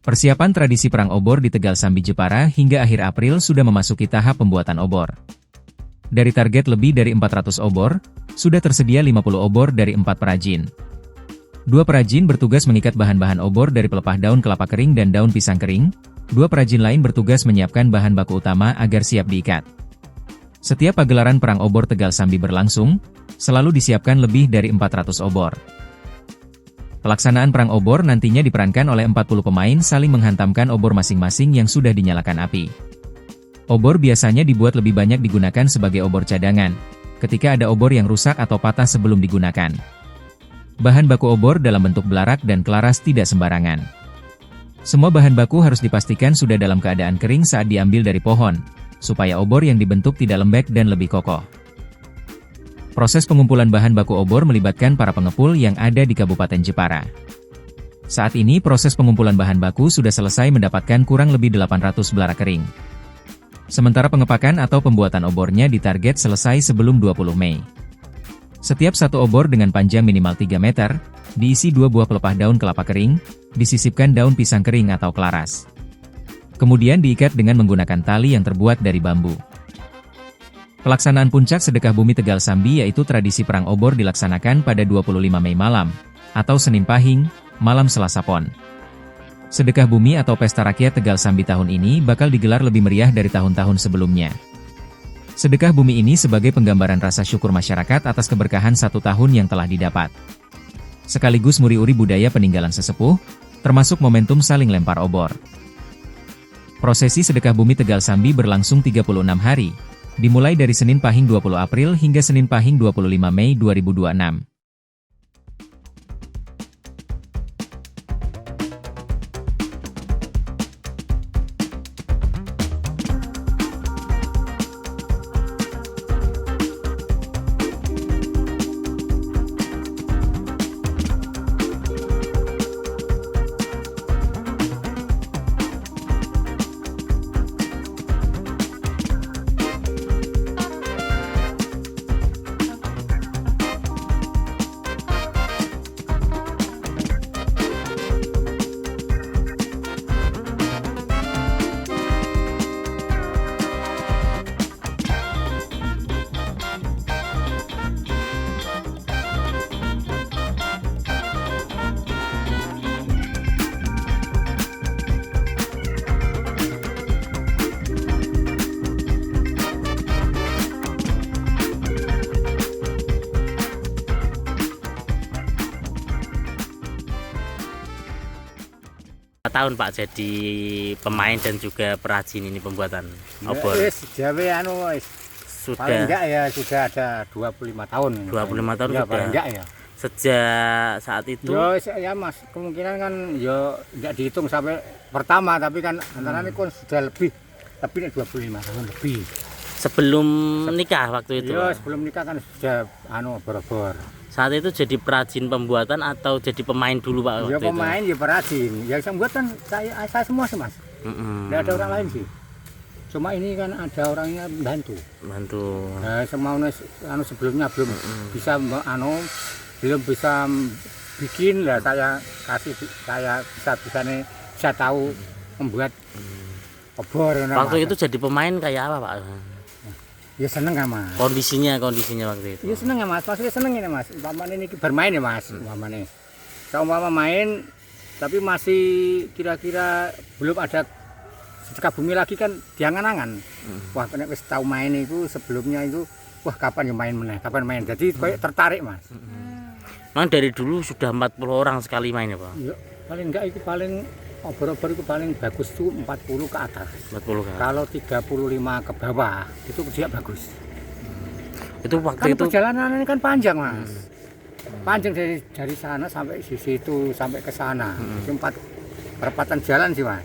Persiapan tradisi perang obor di Tegal Sambi Jepara hingga akhir April sudah memasuki tahap pembuatan obor. Dari target lebih dari 400 obor, sudah tersedia 50 obor dari 4 perajin. 2 perajin bertugas mengikat bahan-bahan obor dari pelepah daun kelapa kering dan daun pisang kering, 2 perajin lain bertugas menyiapkan bahan baku utama agar siap diikat. Setiap pagelaran perang obor Tegal Sambi berlangsung, selalu disiapkan lebih dari 400 obor. Pelaksanaan perang obor nantinya diperankan oleh 40 pemain saling menghantamkan obor masing-masing yang sudah dinyalakan api. Obor biasanya dibuat lebih banyak digunakan sebagai obor cadangan, ketika ada obor yang rusak atau patah sebelum digunakan. Bahan baku obor dalam bentuk belarak dan kelaras tidak sembarangan. Semua bahan baku harus dipastikan sudah dalam keadaan kering saat diambil dari pohon, supaya obor yang dibentuk tidak lembek dan lebih kokoh. Proses pengumpulan bahan baku obor melibatkan para pengepul yang ada di Kabupaten Jepara. Saat ini proses pengumpulan bahan baku sudah selesai mendapatkan kurang lebih 800 belarak kering. Sementara pengepakan atau pembuatan obornya ditarget selesai sebelum 20 Mei. Setiap satu obor dengan panjang minimal 3 meter, diisi 2 buah pelepah daun kelapa kering, disisipkan daun pisang kering atau kelaras. Kemudian diikat dengan menggunakan tali yang terbuat dari bambu. Pelaksanaan puncak sedekah bumi Tegal Sambi yaitu tradisi perang obor dilaksanakan pada 25 Mei malam, atau Senin Pahing, malam Selasa Pon. Sedekah bumi atau pesta rakyat Tegal Sambi tahun ini bakal digelar lebih meriah dari tahun-tahun sebelumnya. Sedekah bumi ini sebagai penggambaran rasa syukur masyarakat atas keberkahan 1 tahun yang telah didapat. Sekaligus muri-uri budaya peninggalan sesepuh, termasuk momentum saling lempar obor. Prosesi sedekah bumi Tegal Sambi berlangsung 36 hari, dimulai dari Senin Pahing 20 April hingga Senin Pahing 25 Mei 2026. Tahun Pak jadi pemain dan juga perajin ini pembuatan obor. Sudah enggak ya, sudah ada 25 tahun. 25 tahun ya, sudah. enggak ya. Sejak saat itu. Ya Mas, kemungkinan kan ya enggak dihitung sampai pertama, tapi kan antara ini kan sudah lebih 25 tahun lebih. Sebelum nikah waktu itu. Ya, sebelum nikah kan sudah obor-obor. Saat itu jadi perajin pembuatan atau jadi pemain dulu Pak waktu ya pemain itu? Ya perajin. Yang saya buat kan saya semua sih Mas. Tidak ada orang lain sih. Cuma ini kan ada orangnya bantu. Nah, semua sebelumnya belum bisa belum bisa bikin lah, saya bisa tahu membuat obor. Waktu itu jadi pemain kayak apa Pak? Ya seneng kan Mas. Kondisinya waktu itu. Ya seneng ya Mas, maksudnya seneng ini Mas. Umpamanya ini bermain ya Mas, umpamanya. Saya umpama main, tapi masih kira-kira belum ada sedekah bumi lagi kan diangan-angan. Wah, kena wis tahu main itu sebelumnya itu, wah kapan ya kapan main. Jadi kayak tertarik Mas. Memang dari dulu sudah 40 orang sekali main ya Pak? Ya, paling enggak itu paling obor-obor itu paling bagus tuh 40 ke atas. 40 kan. Kalau 35 ke bawah itu dia bagus. Itu waktu kan itu perjalanan ini kan panjang Mas. Panjang dari sana sampai sisi itu sampai ke sana. Itu 4 perempatan jalan sih Mas.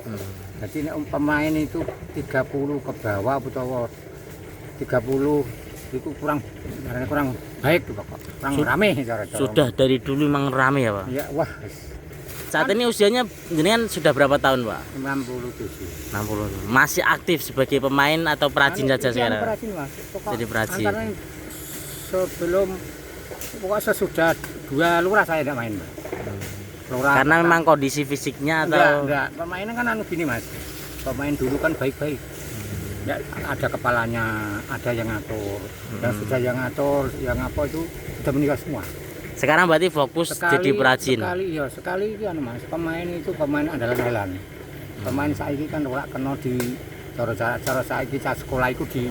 Jadi pemain itu 30 ke bawah atau 30 itu kurang baik tuh Pak. Kurang rame cara-cara. Sudah dari dulu memang rame ya Pak? Ya wah. Saat ini usianya jenengan sudah berapa tahun Pak? 67. 60. Masih aktif sebagai pemain atau perajin saja sekarang? Perajin Mas. Jadi perajin. Sebelum pokoknya sudah 2 lurah saya tidak main Mas. Karena memang kondisi fisiknya atau enggak. Pemainnya kan gini Mas. Pemain dulu kan baik-baik. Ya, ada kepalanya, ada yang ngatur. Yang sudah yang ngatur, yang apa itu sudah meninggal semua. sekarang berarti fokus jadi perajin. Sekali itu Mas. Pemain itu pemain andalan-andalan. Pemain saiki kan ora kena di cara saiki sekolah itu di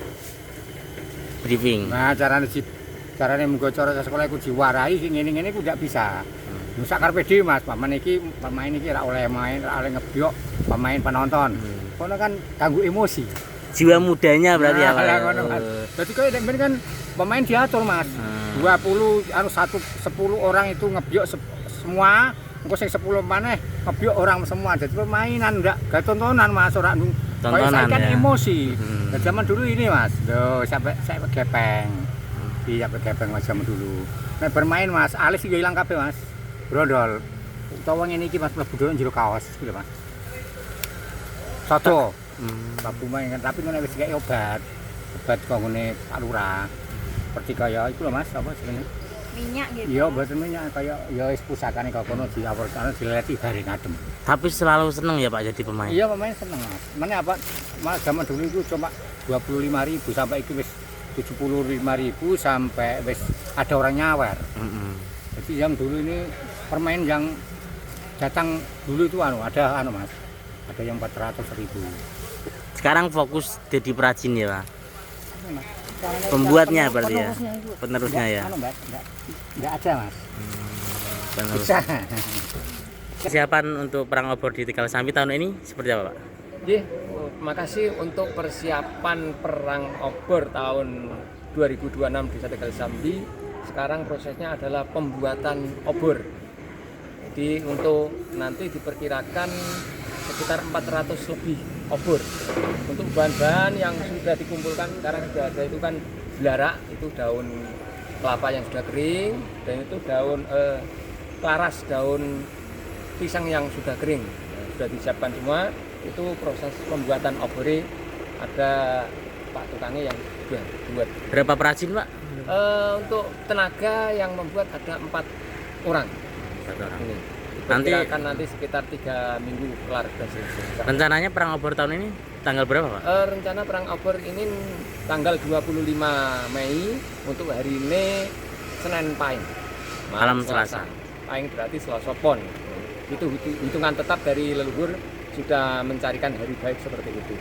briefing. Nah, carane menggo cara sekolah iku diwarai sing ngene-ngene iku ndak bisa. Nusak karepe dhewe Mas, pemain iki ora oleh main, ora oleh ngebyok pemain penonton. Kono kan ganggu emosi. Jiwa mudanya berarti ya, Pak. Ngono Mas. Dadi koyo nek kan pemain diatur Mas. 10 orang itu ngebyok semua, engko sing 10 maneh ngebyok orang semua. Jadi permainan ndak gak tontonan Mas, ora tontonan kan ya. Emosi. Dan zaman dulu ini Mas, sampai saya gepeng. Iya gepeng Mas zaman dulu. Nek bermain Mas, alis iki ilang kabeh Mas. Brondol. Utawa ngene iki Mas mlebu dhewe jero kaos iki lho Mas. Soto. Babu main kan tapi nek wis kaya obat kanggone Pak Lurah. Seperti kaya iku lho Mas, apa jenenge? Minyak gitu. Iya, mboten minyak kaya ya wis pusakane kok kono diawur kana dileti bareng adem. Tapi selalu seneng ya Pak jadi pemain. Iya, pemain seneng Mas. Mane apa? Mas zaman dulu itu cuma 25.000 sampai iki wis 75.000 sampai wis ada orang nyawer. Jadi yang dulu ini permain yang datang dulu itu ada Mas. Ada yang 400.000. Sekarang fokus jadi perajin ya Pak. Pembuatnya berarti ya. Penerusnya ya. Enggak ada Mas. Penerus. Persiapan untuk perang obor di Tegal Sambi tahun ini seperti apa Pak? Terima kasih untuk persiapan perang obor tahun 2026 di Tegal Sambi. Sekarang prosesnya adalah pembuatan obor. Jadi untuk nanti diperkirakan sekitar 400 lebih obor. Untuk bahan-bahan yang sudah dikumpulkan sekarang sudah ada itu kan belarak, itu daun kelapa yang sudah kering, dan itu daun laras, daun pisang yang sudah kering, sudah disiapkan semua. Itu proses pembuatan obore, ada Pak tukangnya yang sudah buat. Berapa perajin Pak? Untuk tenaga yang membuat ada 4 orang. 4 orang. Ini. Nanti akan nanti sekitar 3 minggu kelar dan selesai. Rencananya perang obor tahun ini tanggal berapa Pak? Rencana perang obor ini tanggal 25 Mei, untuk hari ini Senin Pahing. Malam Selasa. Pahing berarti Selasa Pon. Itu hitungan tetap dari leluhur sudah mencarikan hari baik seperti itu.